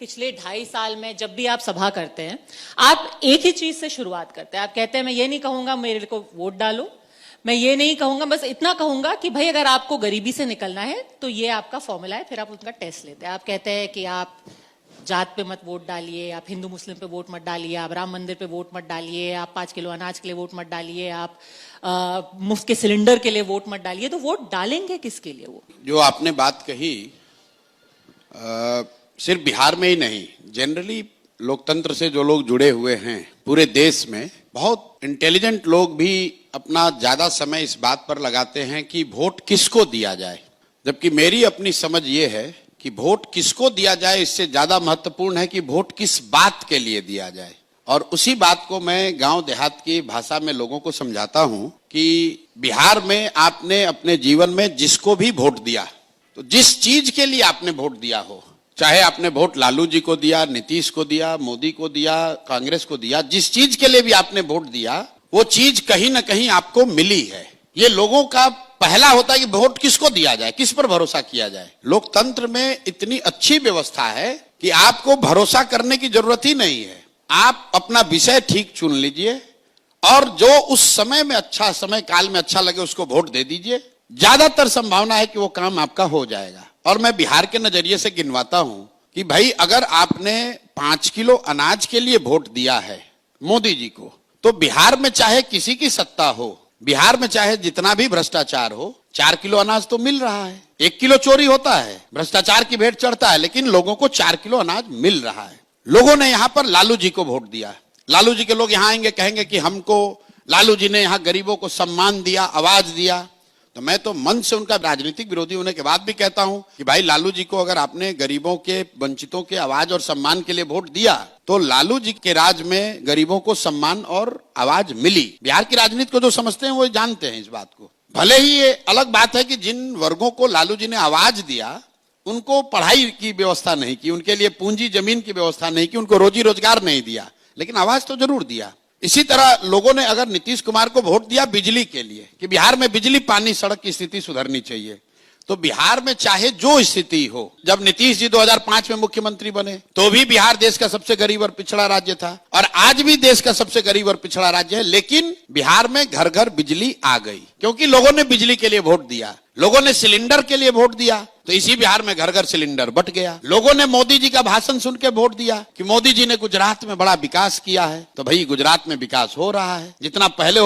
पिछले 2.5 साल में जब भी आप सभा करते हैं, आप एक ही चीज से शुरुआत करते हैं। आप कहते हैं मैं ये नहीं कहूंगा मेरे को वोट डालो, मैं ये नहीं कहूंगा, बस इतना कहूंगा कि भाई अगर आपको गरीबी से निकलना है तो ये आपका फॉर्मूला है। फिर आप उनका टेस्ट लेते हैं। आप कहते हैं कि आप जात पे मत वोट डालिए, आप हिंदू मुस्लिम पे वोट मत डालिए, आप राम मंदिर पे वोट मत डालिए, आप 5 किलो अनाज के लिए वोट मत डालिए, आप मुफ्त के सिलेंडर के लिए वोट मत डालिए। तो वोट डालेंगे किसके लिए? वो जो आपने बात कही सिर्फ बिहार में ही नहीं, जनरली लोकतंत्र से जो लोग जुड़े हुए हैं पूरे देश में, बहुत इंटेलिजेंट लोग भी अपना ज्यादा समय इस बात पर लगाते हैं कि वोट किसको दिया जाए। जबकि मेरी अपनी समझ ये है कि वोट किसको दिया जाए इससे ज्यादा महत्वपूर्ण है कि वोट किस बात के लिए दिया जाए। और उसी बात को मैं गांव देहात की भाषा में लोगों को समझाता हूं कि बिहार में आपने अपने जीवन में जिसको भी वोट दिया, तो जिस चीज के लिए आपने वोट दिया हो, चाहे आपने वोट लालू जी को दिया, नीतीश को दिया, मोदी को दिया, कांग्रेस को दिया, जिस चीज के लिए भी आपने वोट दिया वो चीज कहीं ना कहीं आपको मिली है। ये लोगों का पहला होता है कि वोट किसको दिया जाए, किस पर भरोसा किया जाए। लोकतंत्र में इतनी अच्छी व्यवस्था है कि आपको भरोसा करने की जरूरत ही नहीं है। आप अपना विषय ठीक चुन लीजिए और जो उस समय में अच्छा, समय काल में अच्छा लगे उसको वोट दे दीजिए। ज्यादातर संभावना है कि वो काम आपका हो जाएगा। और मैं बिहार के नजरिए से गिनवाता हूं कि भाई अगर आपने 5 किलो अनाज के लिए वोट दिया है मोदी जी को, तो बिहार में चाहे किसी की सत्ता हो, बिहार में चाहे जितना भी भ्रष्टाचार हो, 4 किलो अनाज तो मिल रहा है। 1 किलो चोरी होता है, भ्रष्टाचार की भेंट चढ़ता है, लेकिन लोगों को 4 किलो अनाज मिल रहा है। लोगों ने यहां पर लालू जी को वोट दिया। लालू जी के लोग यहां आएंगे, कहेंगे कि हमको लालू जी ने यहां गरीबों को सम्मान दिया, आवाज दिया। तो मैं तो मन से उनका राजनीतिक विरोधी होने के बाद भी कहता हूं कि भाई लालू जी को अगर आपने गरीबों के, वंचितों के आवाज और सम्मान के लिए वोट दिया, तो लालू जी के राज में गरीबों को सम्मान और आवाज मिली। बिहार की राजनीति को जो समझते हैं वो जानते हैं इस बात को। भले ही ये अलग बात है कि जिन वर्गों को लालू जी ने आवाज दिया उनको पढ़ाई की व्यवस्था नहीं की, उनके लिए पूंजी जमीन की व्यवस्था नहीं की, उनको रोजी रोजगार नहीं दिया, लेकिन आवाज तो जरूर दिया। इसी तरह लोगों ने अगर नीतीश कुमार को वोट दिया बिजली के लिए कि बिहार में बिजली, पानी, सड़क की स्थिति सुधरनी चाहिए, तो बिहार में चाहे जो स्थिति हो, जब नीतीश जी 2005 में मुख्यमंत्री बने तो भी बिहार देश का सबसे गरीब और पिछड़ा राज्य था, और आज भी देश का सबसे गरीब और पिछड़ा राज्य है। लेकिन बिहार में घर घर बिजली आ गई क्योंकि लोगों ने बिजली के लिए वोट दिया, लोगों ने सिलेंडर के लिए वोट दिया, तो इसी बिहार में घर घर सिलेंडर बंट गया। लोगों ने मोदी जी का भाषण सुन के वोट दिया कि मोदी जी ने गुजरात में बड़ा विकास किया है, तो भाई गुजरात में विकास हो रहा है। जितना पहले